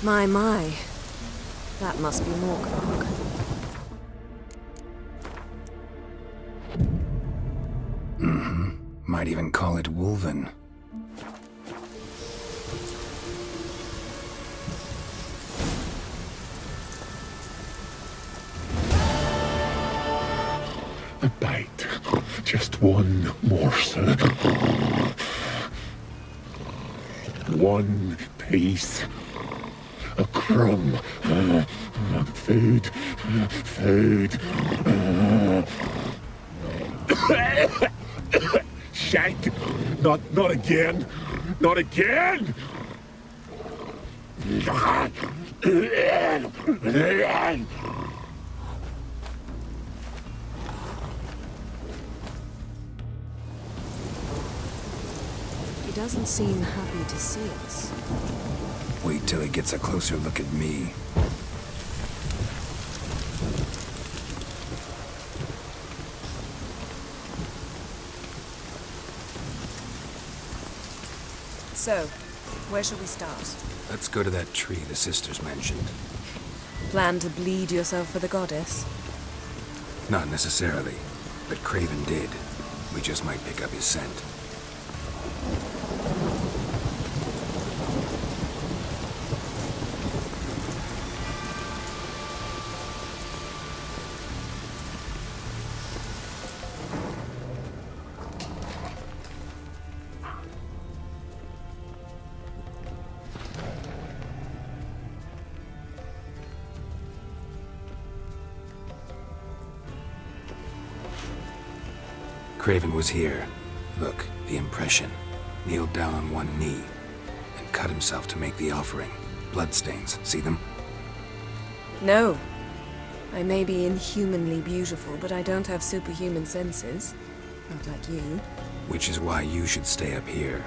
My. That must be Morkvarg. Might even call it Wolven. A bite. Just one morsel. One piece. A crumb. Food. Food. Shank! Not again! Not again! He doesn't seem happy to see us. Wait till he gets a closer look at me. So, where shall we start? Let's go to that tree the sisters mentioned. Plan to bleed yourself for the goddess? Not necessarily, but Craven did. We just might pick up his scent. Craven was here. Look, the impression. Kneeled down on one knee and cut himself to make the offering. Bloodstains, see them? No. I may be inhumanly beautiful, but I don't have superhuman senses. Not like you. Which is why you should stay up here.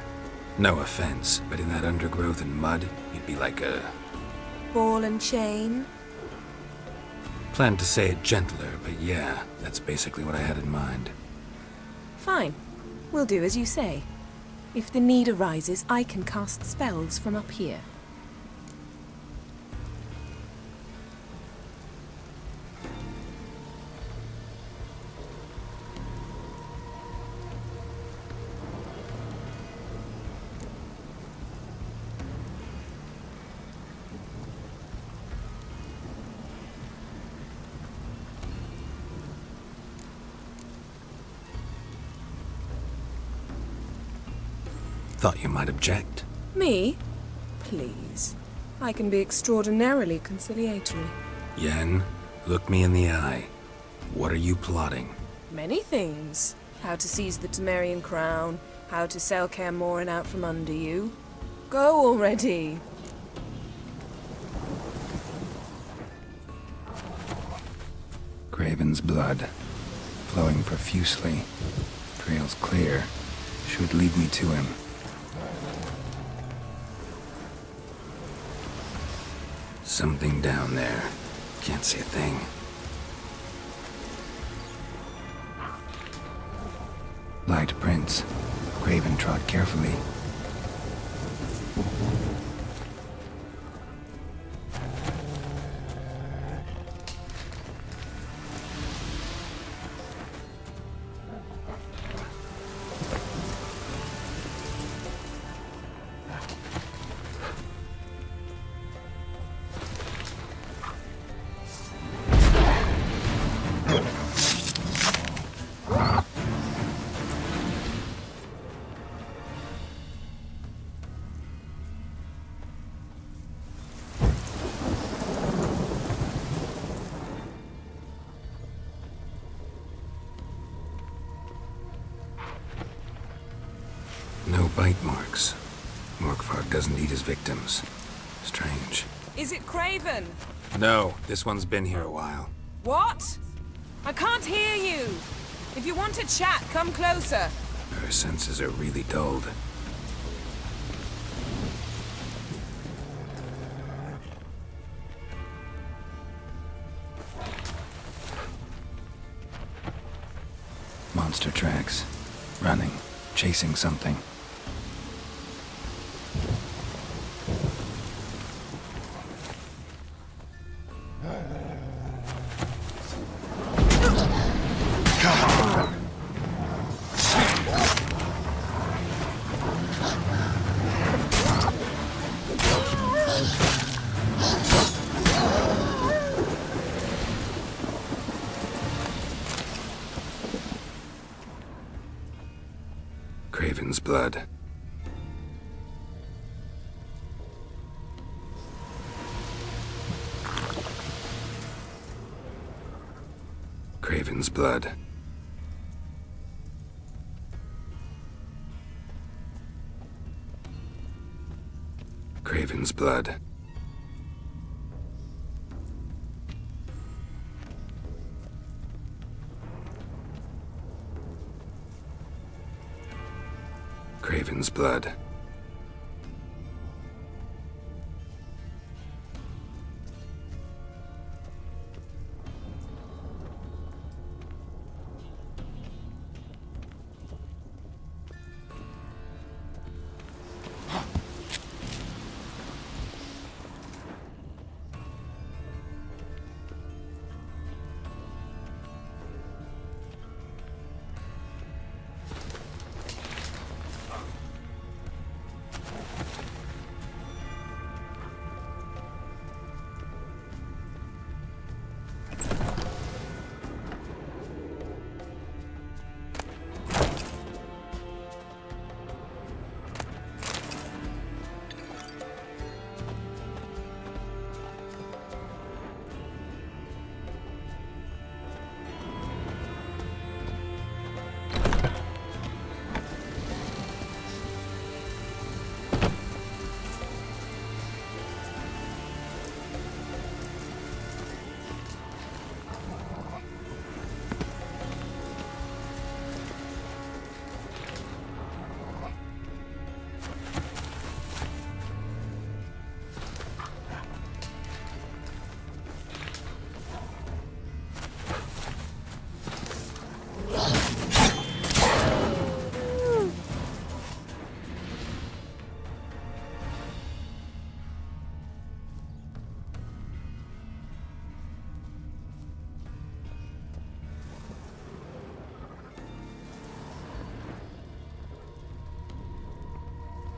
No offense, but in that undergrowth and mud, you'd be like a... Ball and chain? Planned to say it gentler, but yeah, that's basically what I had in mind. Fine. We'll do as you say. If the need arises, I can cast spells from up here. Thought you might object. Me? Please. I can be extraordinarily conciliatory. Yen, look me in the eye. What are you plotting? Many things. How to seize the Temerian crown, how to sell Kaer Morhen out from under you. Go already! Craven's blood, flowing profusely. Trails clear. Should lead me to him. Something down there. Can't see a thing. Light prints. Craven trod carefully. No bite marks. Morkvarg doesn't eat his victims. Strange. Is it Craven? No, this one's been here a while. What? I can't hear you! If you want to chat, come closer. Her senses are really dulled. Monster tracks. Running. Chasing something. Craven's blood. Craven's blood. Craven's blood. Craven's blood.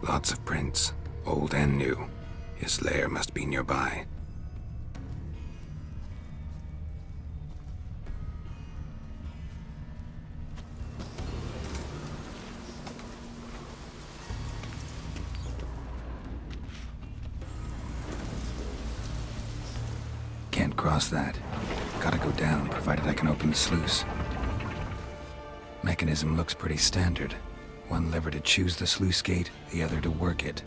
Lots of prints, old and new. His lair must be nearby. Can't cross that. Gotta go down, provided I can open the sluice. Mechanism looks pretty standard. One lever to choose the sluice gate, the other to work it.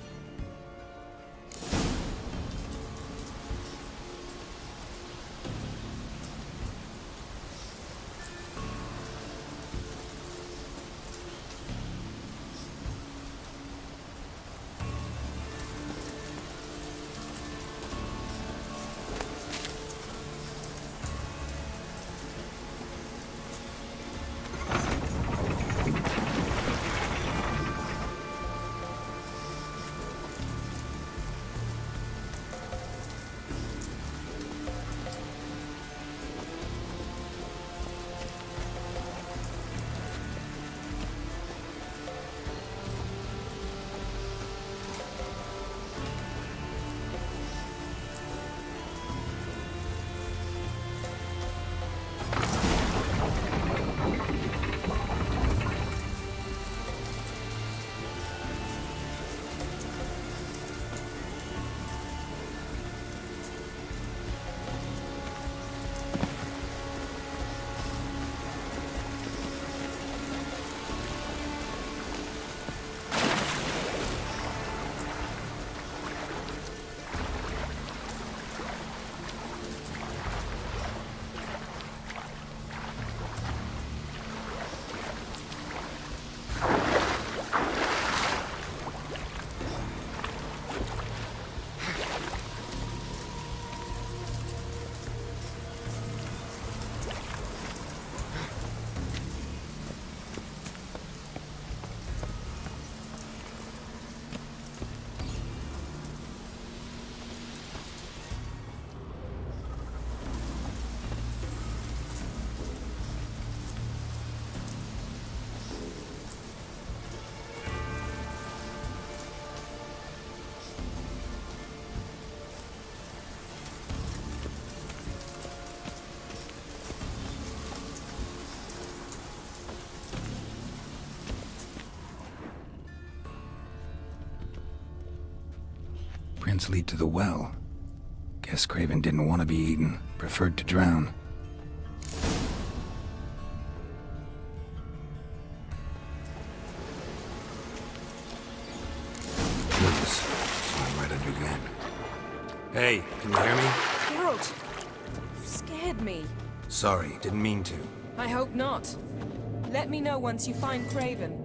footprints lead to the well. Guess Craven didn't want to be eaten, preferred to drown. Lucas, so I'm right under Yen. Hey, can you hear me? Geralt! You scared me. Sorry, didn't mean to. I hope not. Let me know once you find Craven.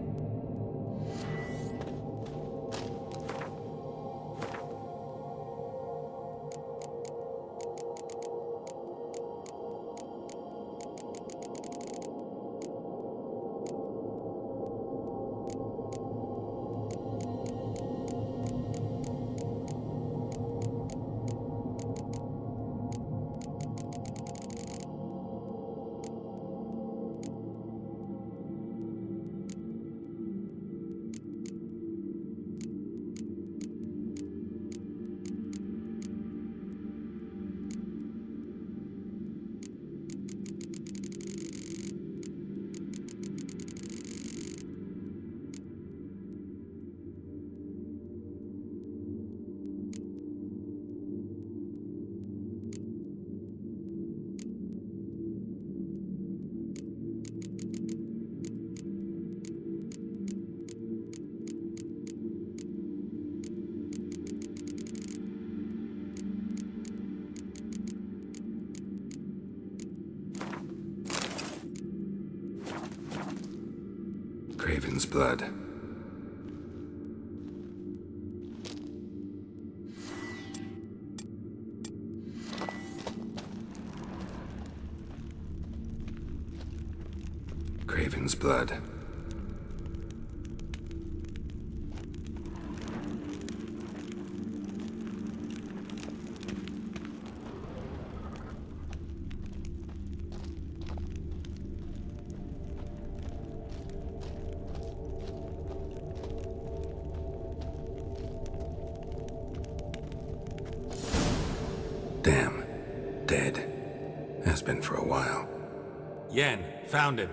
Craven's blood. Craven's blood. Damn. Dead. Has been for a while. Yen, found him.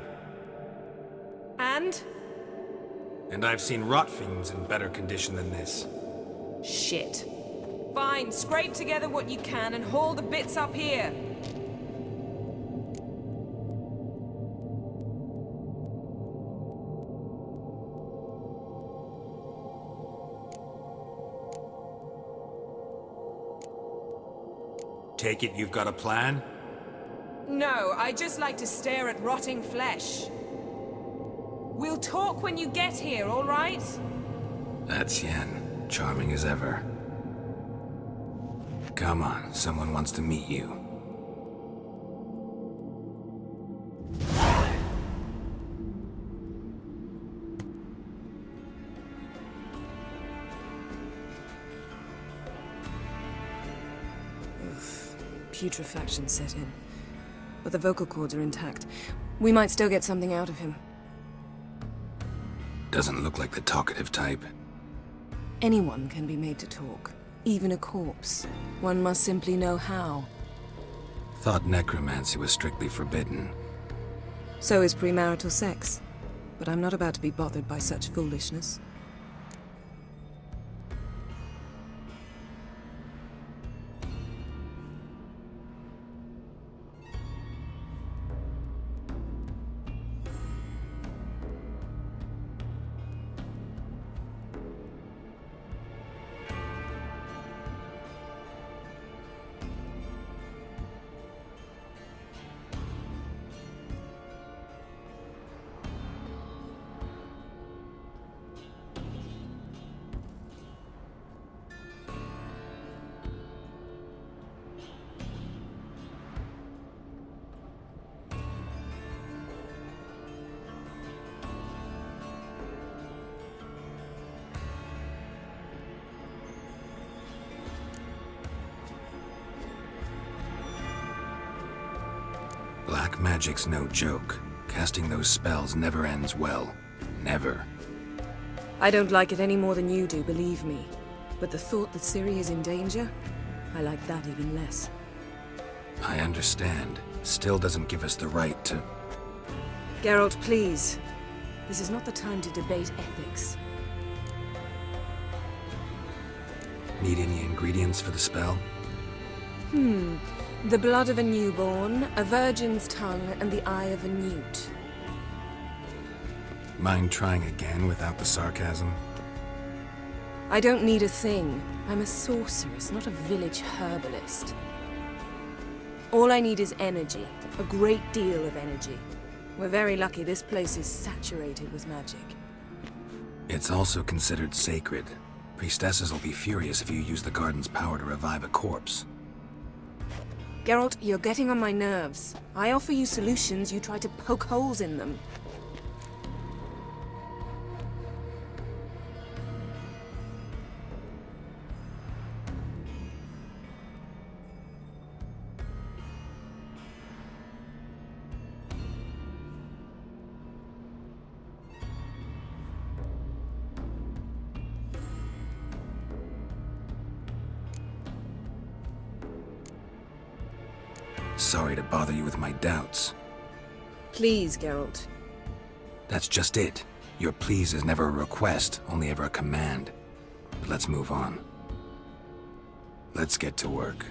And? And I've seen rot fiends in better condition than this. Shit. Fine, scrape together what you can and haul the bits up here. Take it you've got a plan? No, I just like to stare at rotting flesh. We'll talk when you get here, all right? That's Yen. Charming as ever. Come on, someone wants to meet you. Putrefaction set in. But the vocal cords are intact. We might still get something out of him. Doesn't look like the talkative type. Anyone can be made to talk. Even a corpse. One must simply know how. Thought necromancy was strictly forbidden. So is premarital sex. But I'm not about to be bothered by such foolishness. Black magic's no joke. Casting those spells never ends well. Never. I don't like it any more than you do, believe me. But the thought that Ciri is in danger? I like that even less. I understand. Still doesn't give us the right to... Geralt, please. This is not the time to debate ethics. Need any ingredients for the spell? The blood of a newborn, a virgin's tongue, and the eye of a newt. Mind trying again without the sarcasm? I don't need a thing. I'm a sorceress, not a village herbalist. All I need is energy. A great deal of energy. We're very lucky this place is saturated with magic. It's also considered sacred. Priestesses will be furious if you use the garden's power to revive a corpse. Geralt, you're getting on my nerves. I offer you solutions, you try to poke holes in them. Sorry to bother you with my doubts. Please, Geralt. That's just it. Your please is never a request, only ever a command. But let's move on. Let's get to work.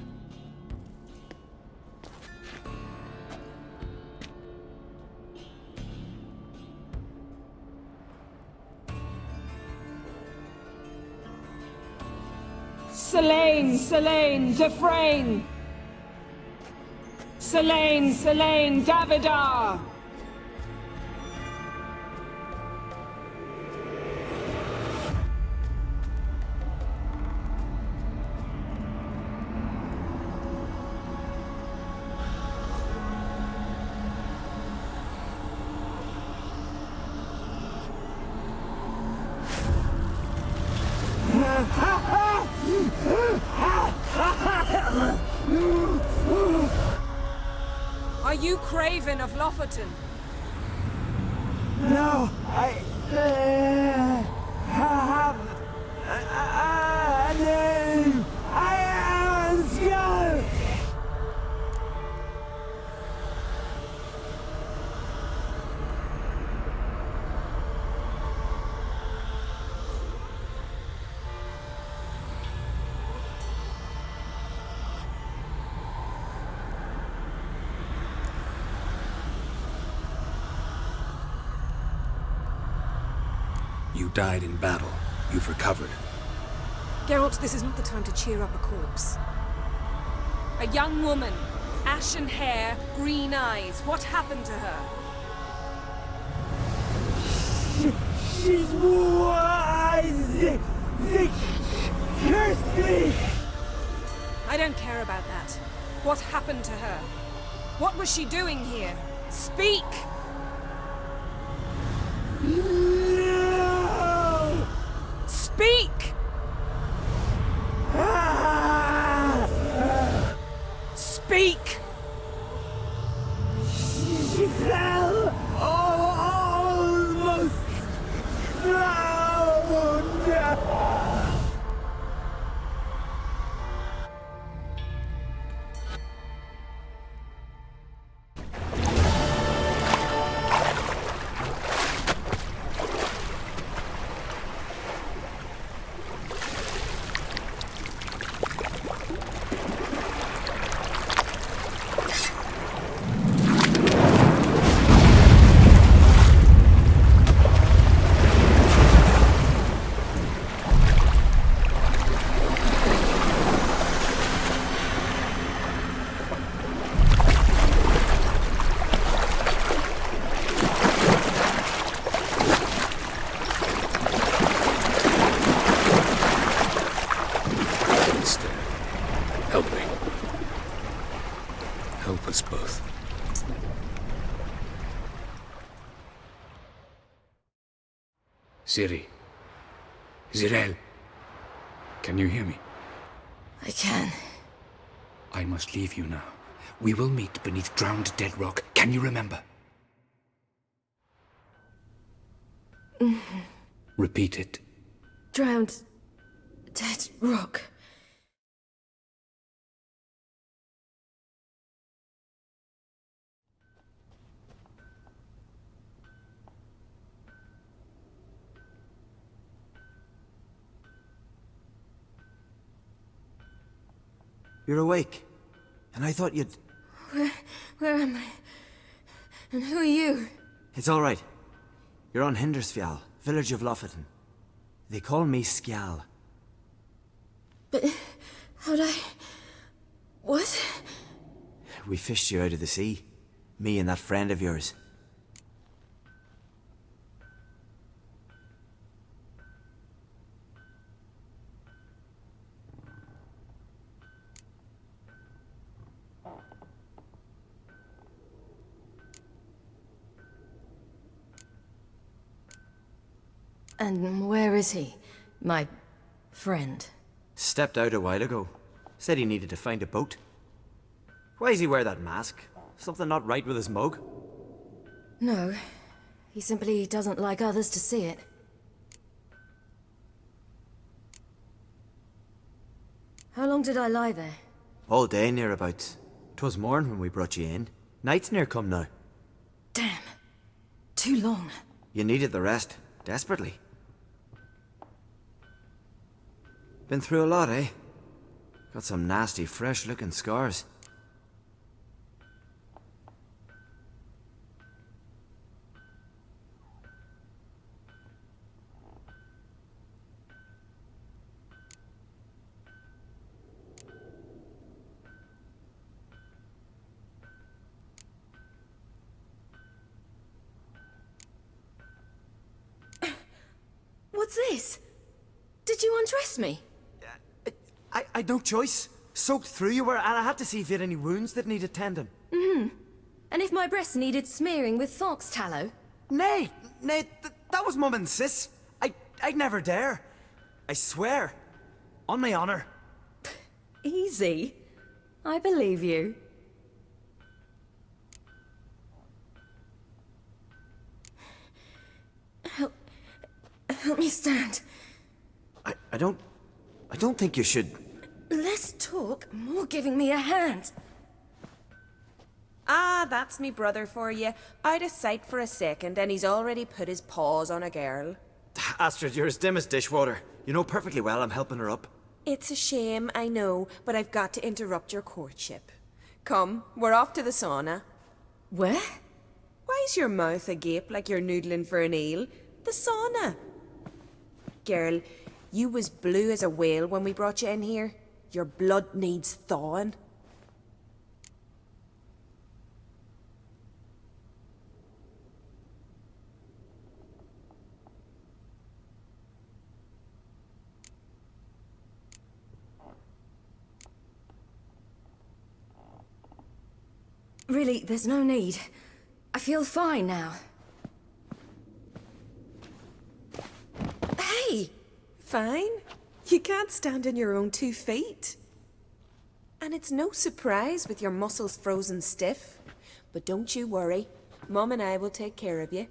Selene, Selene, Dufresne! Selene, Selene, Davidar! Are you Craven of Lofoten? No, I have a name. I am Skull. You died in battle. You've recovered. Geralt, this is not the time to cheer up a corpse. A young woman. Ashen hair, green eyes. What happened to her? She's wise. They cursed me. I don't care about that. What happened to her? What was she doing here? Speak! No. Speak! Speak! She fell almost drowned. Help me. Help us both. Ciri. Zirael. Can you hear me? I can. I must leave you now. We will meet beneath drowned dead rock. Can you remember? Repeat it. Drowned. Dead rock. You're awake. And I thought you'd... Where am I? And who are you? It's all right. You're on Hindersfjall, village of Lofoten. They call me Skjal. But how'd I... What? We fished you out of the sea. Me and that friend of yours. And where is he? My friend. Stepped out a while ago. Said he needed to find a boat. Why does he wear that mask? Something not right with his mug? No. He simply doesn't like others to see it. How long did I lie there? All day nearabouts. 'Twas morn when we brought you in. Night's near come now. Damn. Too long. You needed the rest. Desperately. Been through a lot, eh? Got some nasty, fresh-looking scars. What's this? Did you undress me? I no choice. Soaked through you were, and I had to see if you had any wounds that needed tending. And if my breasts needed smearing with fox tallow? Nay, that was Mum and Sis. I'd never dare. I swear. On my honor. Easy. I believe you. Help me stand. I don't think you should... Less talk, more giving me a hand. Ah, that's me brother for you. Out of sight for a second, and he's already put his paws on a girl. Astrid, you're as dim as dishwater. You know perfectly well I'm helping her up. It's a shame, I know, but I've got to interrupt your courtship. Come, we're off to the sauna. Where? Why's your mouth agape like you're noodling for an eel? The sauna. Girl, you was blue as a whale when we brought you in here. Your blood needs thawing. Really, there's no need. I feel fine now. Hey! Fine. You can't stand on your own 2 feet. And it's no surprise with your muscles frozen stiff. But don't you worry. Mum and I will take care of you.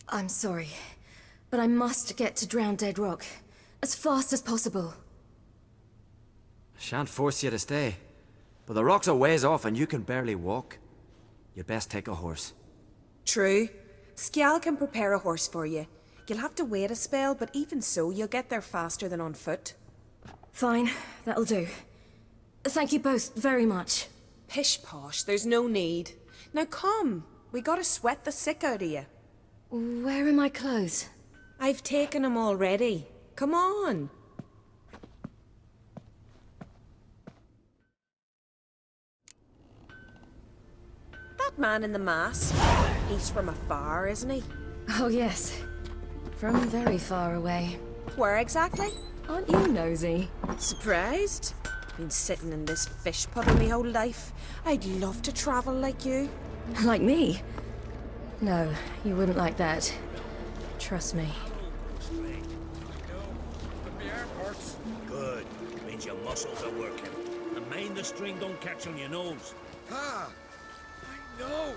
I'm sorry, but I must get to Drowned Dead Rock as fast as possible. Shan't force you to stay. But the rock's a ways off and you can barely walk. You'd best take a horse. True. Skjal can prepare a horse for you. You'll have to wait a spell, but even so, you'll get there faster than on foot. Fine, that'll do. Thank you both very much. Pish posh, there's no need. Now come, we gotta sweat the sick out of you. Where are my clothes? I've taken them already. Come on. That man in the mask, he's from afar, isn't he? Oh yes, from very far away. Where exactly? Aren't you nosy? Surprised? Been sitting in this fish puddle me whole life. I'd love to travel like you. Like me? No, you wouldn't like that. Trust me. Good. Means your muscles are working. And mind the string don't catch on your nose. Ah! I know!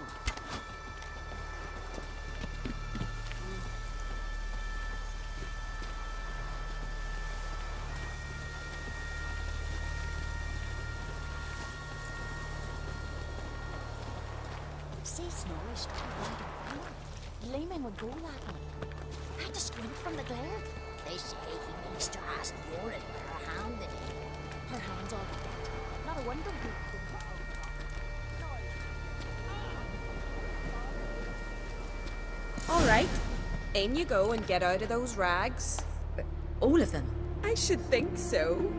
Say Snorri's got a right of Leeming would go that way. I had to squint from the glare. They say he makes to ask urine with her hand in it. Her hand's all dead. Not a wonder who All right, in you go and get out of those rags. All of them? I should think so.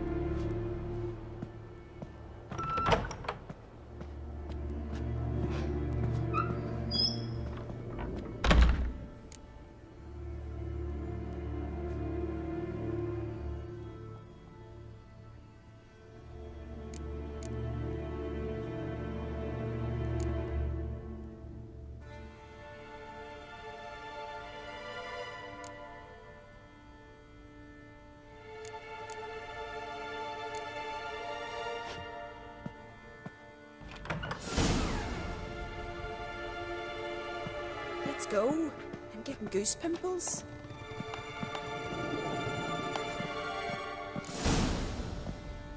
Let's go. I'm getting goose pimples.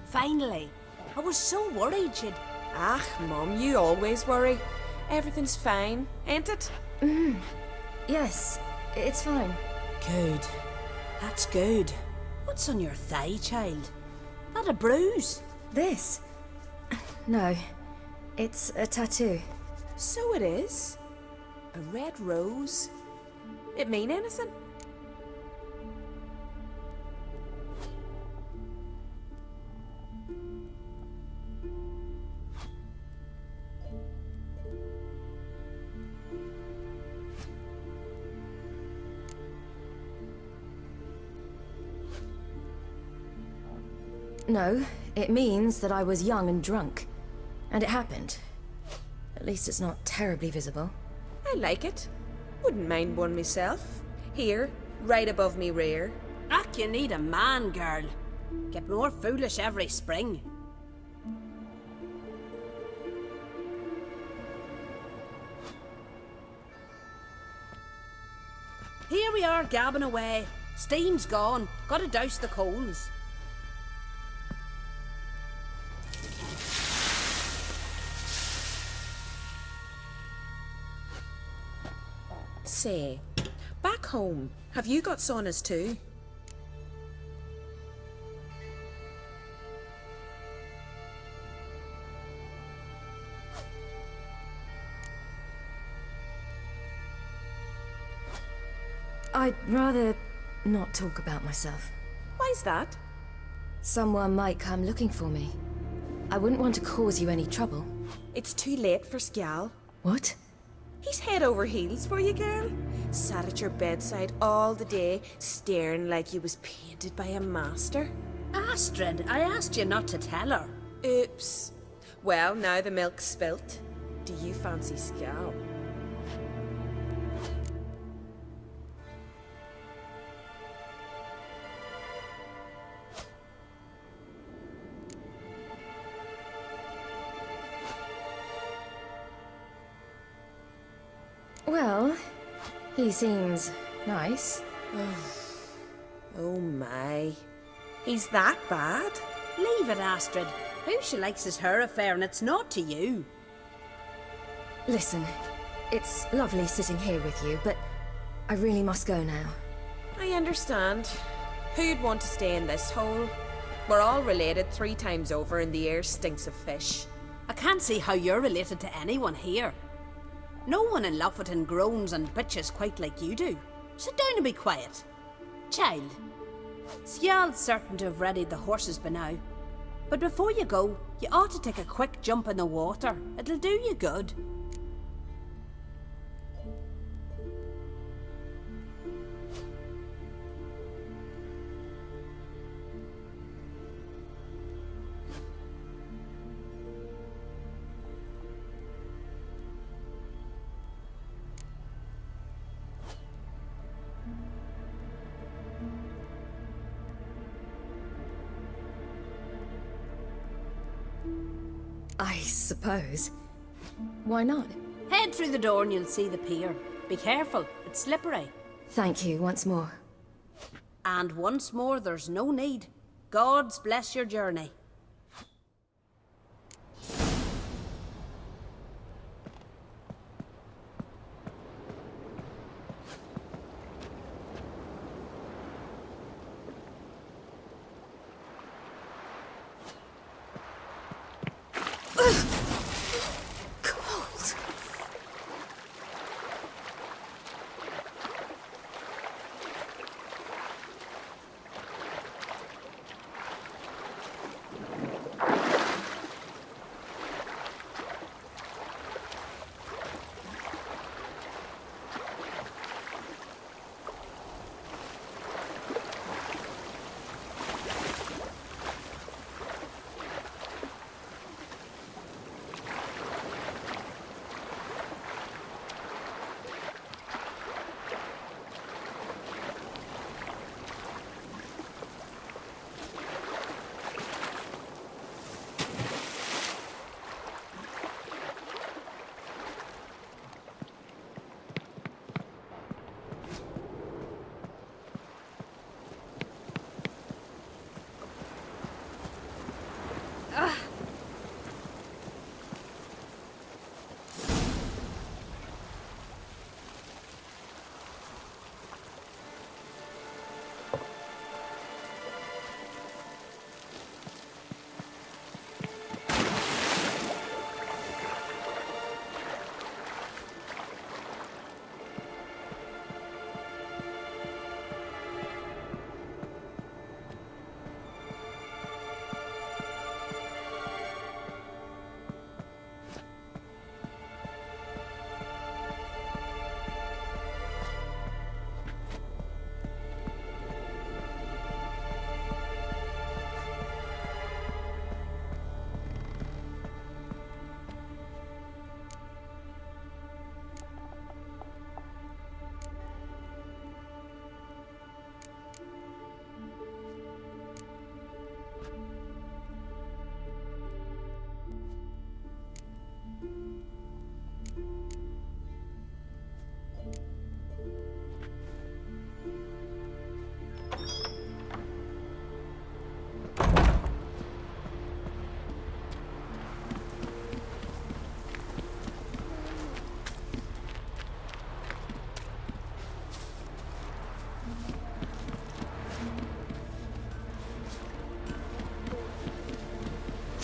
Finally. I was so worried you'd... Ah, Mum, you always worry. Everything's fine, ain't it? Yes, it's fine. Good. That's good. What's on your thigh, child? Not a bruise? This? No, it's a tattoo. So it is. A red rose. It mean anything? No, it means that I was young and drunk. And it happened. At least it's not terribly visible. I like it. Wouldn't mind one myself. Here, right above me rear. Ack, you need a man, girl. Get more foolish every spring. Here we are, gabbing away. Steam's gone. Gotta douse the coals. Say, back home, have you got saunas too? I'd rather not talk about myself. Why's that? Someone might come looking for me. I wouldn't want to cause you any trouble. It's too late for Skjal. What? He's head over heels for you, girl. Sat at your bedside all the day, staring like you was painted by a master. Astrid, I asked you not to tell her. Oops. Well, now the milk's spilt. Do you fancy Skjal? Well, he seems nice. Oh my. He's that bad? Leave it, Astrid. Who she likes is her affair, and it's not to you. Listen, it's lovely sitting here with you, but I really must go now. I understand. Who'd want to stay in this hole? We're all related 3 times over, and the air stinks of fish. I can't see how you're related to anyone here. No one in Lofferton groans and bitches quite like you do. Sit down and be quiet. Child, Skjal's certain to have readied the horses by now. But before you go, you ought to take a quick jump in the water. It'll do you good. I suppose. Why not? Head through the door and you'll see the pier. Be careful, it's slippery. Thank you once more. And once more, there's no need. God's bless your journey. Cold.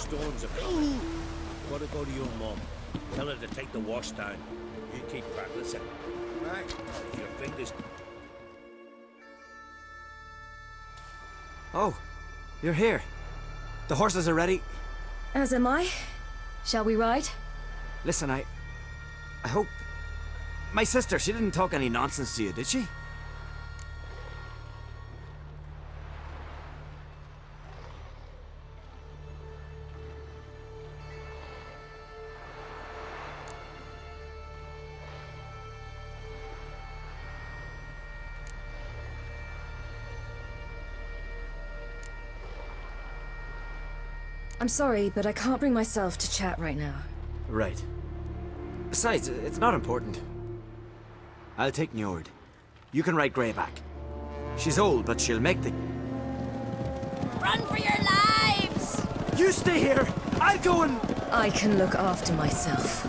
Storms are coming. Gotta go to your mum. Tell her to take the wash down. You keep practicing. Right. Your fingers. Oh, you're here. The horses are ready. As am I. Shall we ride? Listen, I hope... My sister, she didn't talk any nonsense to you, did she? I'm sorry, but I can't bring myself to chat right now. Right. Besides, it's not important. I'll take Njord. You can ride Greyback. She's old, but she'll make the... Run for your lives! You stay here! I'll go and... I can look after myself.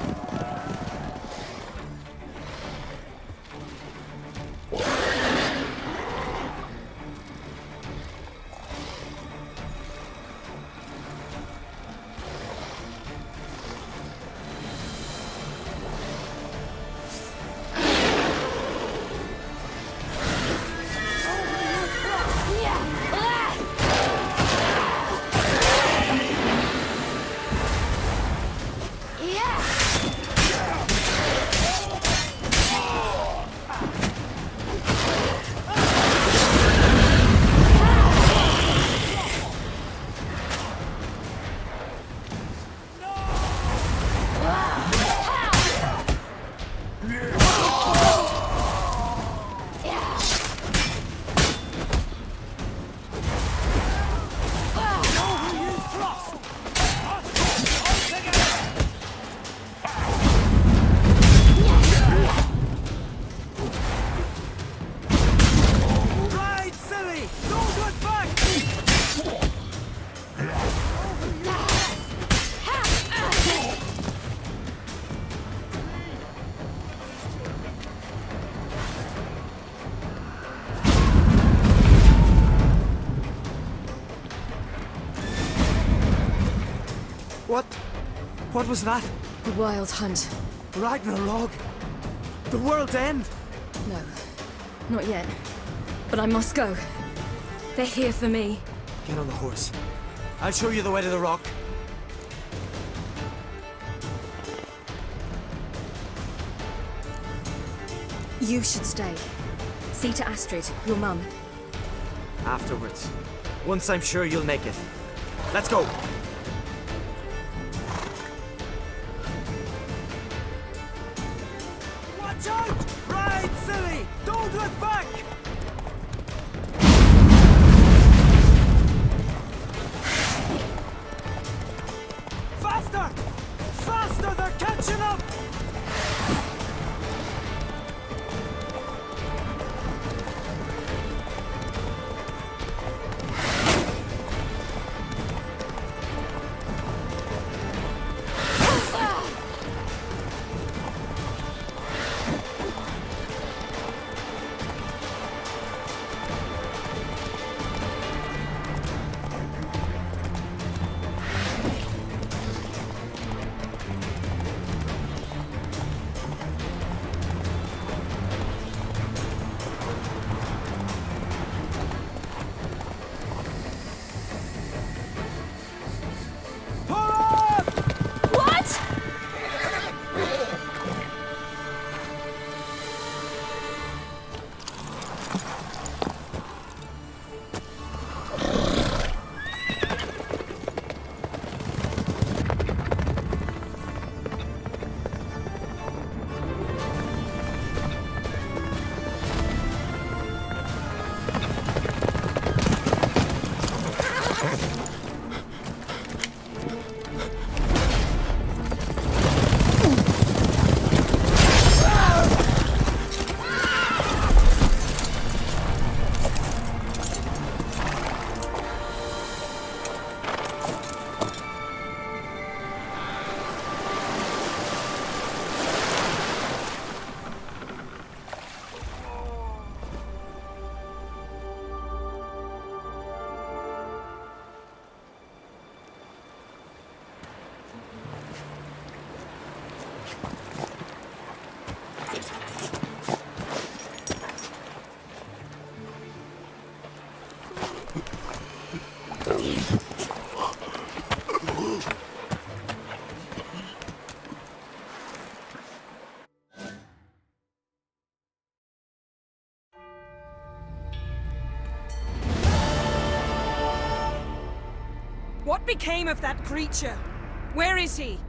What? What was that? The Wild Hunt. Ragnarok? The world's end? No, not yet. But I must go. They're here for me. Get on the horse. I'll show you the way to the rock. You should stay. See to Astrid, your mum. Afterwards. Once I'm sure you'll make it. Let's go! Watch out! Ride, silly! Don't look back! Faster! Faster! They're catching up! What became of that creature? Where is he?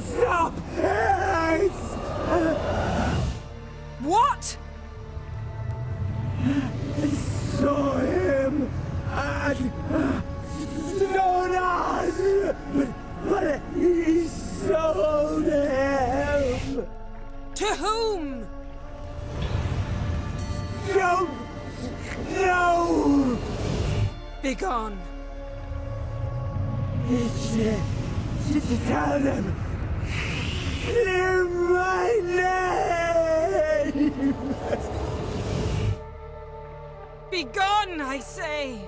Stop! What? I saw him at Stonas, but he sold him. To whom? Don't know. Begone. To tell them. Clear my name. Begone, I say.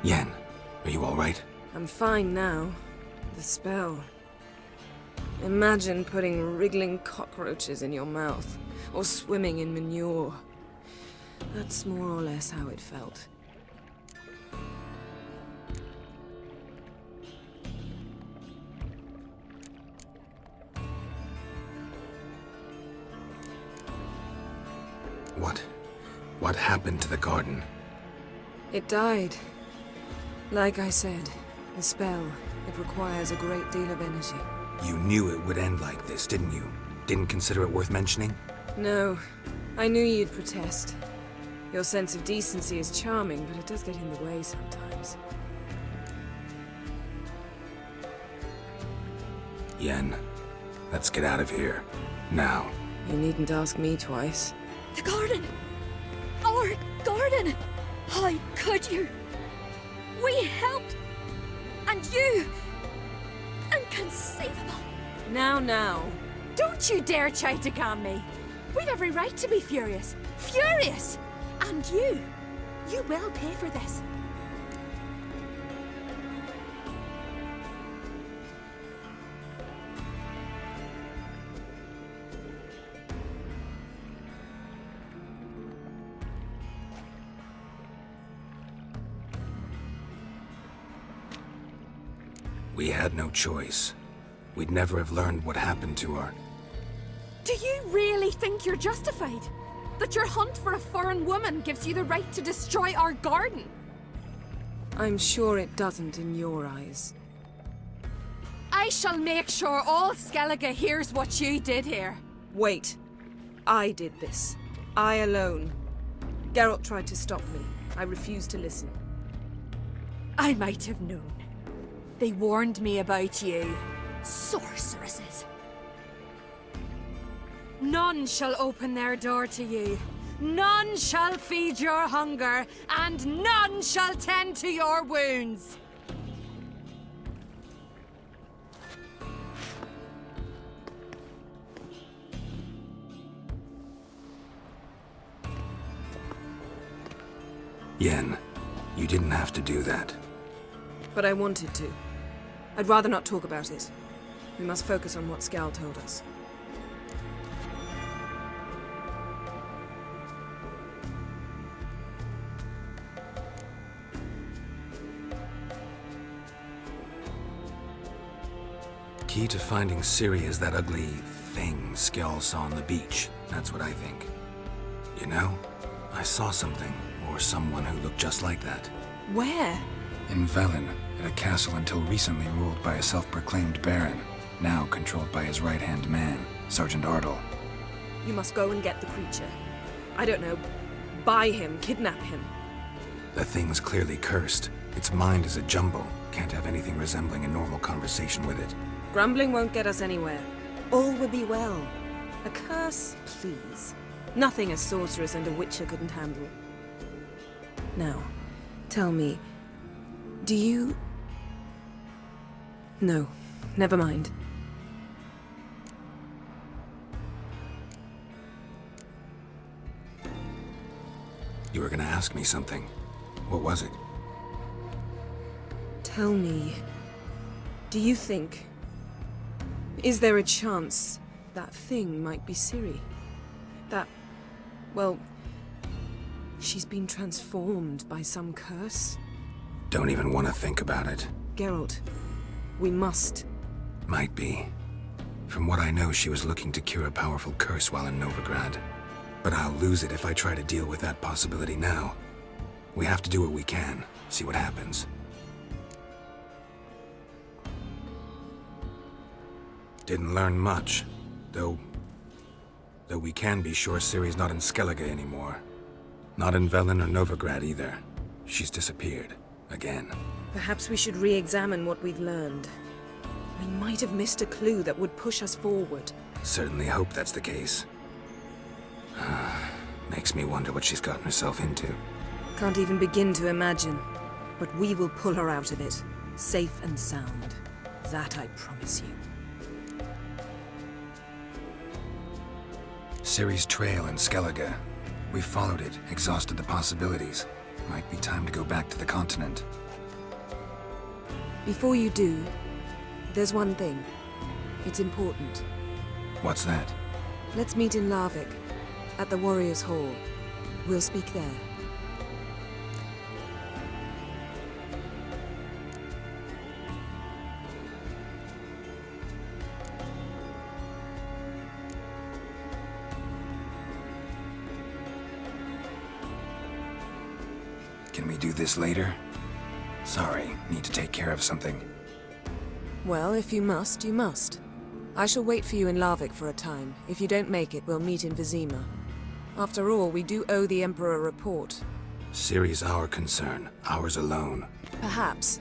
Yen, are you all right? I'm fine now. The spell. Imagine putting wriggling cockroaches in your mouth, or swimming in manure. That's more or less how it felt. What happened to the garden? It died. Like I said, the spell, it requires a great deal of energy. You knew it would end like this, didn't you? Didn't consider it worth mentioning? No, I knew you'd protest. Your sense of decency is charming, but it does get in the way sometimes. Yen, let's get out of here. Now. You needn't ask me twice. The garden! Our garden! How could you? We helped! And you! Inconceivable! Now. Don't you dare try to calm me. We've every right to be furious. Furious! And you will pay for this. We had no choice. We'd never have learned what happened to her. Do you really think you're justified? That your hunt for a foreign woman gives you the right to destroy our garden? I'm sure it doesn't in your eyes. I shall make sure all Skellige hears what you did here. Wait. I did this. I alone. Geralt tried to stop me. I refused to listen. I might have known. They warned me about you. Sorceresses. None shall open their door to you. None shall feed your hunger, and none shall tend to your wounds. Yen, you didn't have to do that. But I wanted to. I'd rather not talk about it. We must focus on what Skal told us. Key to finding Ciri is that ugly thing Skjall saw on the beach. That's what I think. You know, I saw something, or someone who looked just like that. Where? In Velen, at a castle until recently ruled by a self-proclaimed baron, now controlled by his right-hand man, Sergeant Ardle. You must go and get the creature. I don't know. Buy him, kidnap him. The thing's clearly cursed. Its mind is a jumble. Can't have anything resembling a normal conversation with it. Grumbling won't get us anywhere. All will be well. A curse, please. Nothing a sorceress and a witcher couldn't handle. Now, tell me, do you... No, never mind. You were gonna ask me something. What was it? Tell me, do you think... Is there a chance that thing might be Ciri? That... well... she's been transformed by some curse? Don't even want to think about it. Geralt, we must. Might be. From what I know, she was looking to cure a powerful curse while in Novigrad. But I'll lose it if I try to deal with that possibility now. We have to do what we can, see what happens. Didn't learn much, though we can be sure Ciri's not in Skellige anymore. Not in Velen or Novigrad either. She's disappeared. Again. Perhaps we should re-examine what we've learned. We might have missed a clue that would push us forward. Certainly hope that's the case. Makes me wonder what she's gotten herself into. Can't even begin to imagine. But we will pull her out of it. Safe and sound. That I promise you. Ciri's trail in Skellige. We followed it, exhausted the possibilities. Might be time to go back to the continent. Before you do, there's one thing. It's important. What's that? Let's meet in Larvik, at the Warriors' Hall. We'll speak there. Can we do this later? Sorry, need to take care of something. Well, if you must, you must. I shall wait for you in Larvik for a time. If you don't make it, we'll meet in Vizima. After all, we do owe the Emperor a report. Ciri's our concern, ours alone. Perhaps.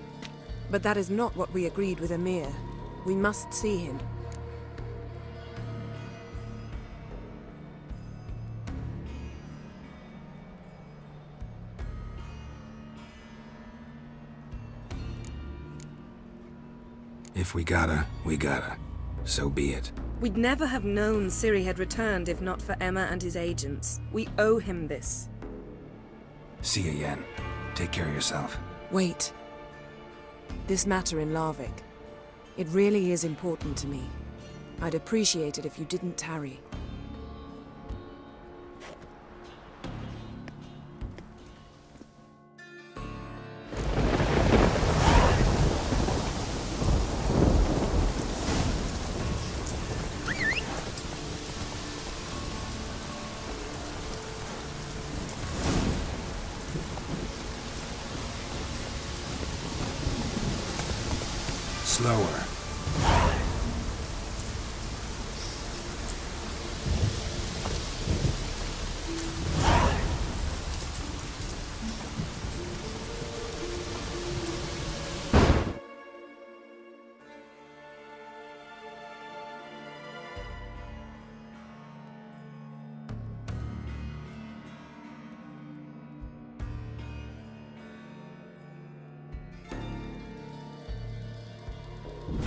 But that is not what we agreed with Emir. We must see him. If we gotta, we gotta. So be it. We'd never have known Ciri had returned if not for Emma and his agents. We owe him this. See you, Yen. Take care of yourself. Wait. This matter in Larvik. It really is important to me. I'd appreciate it if you didn't tarry. Slower.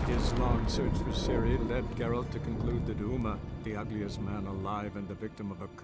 His long search for Ciri led Geralt to conclude that Uma, the ugliest man alive and the victim of a curse,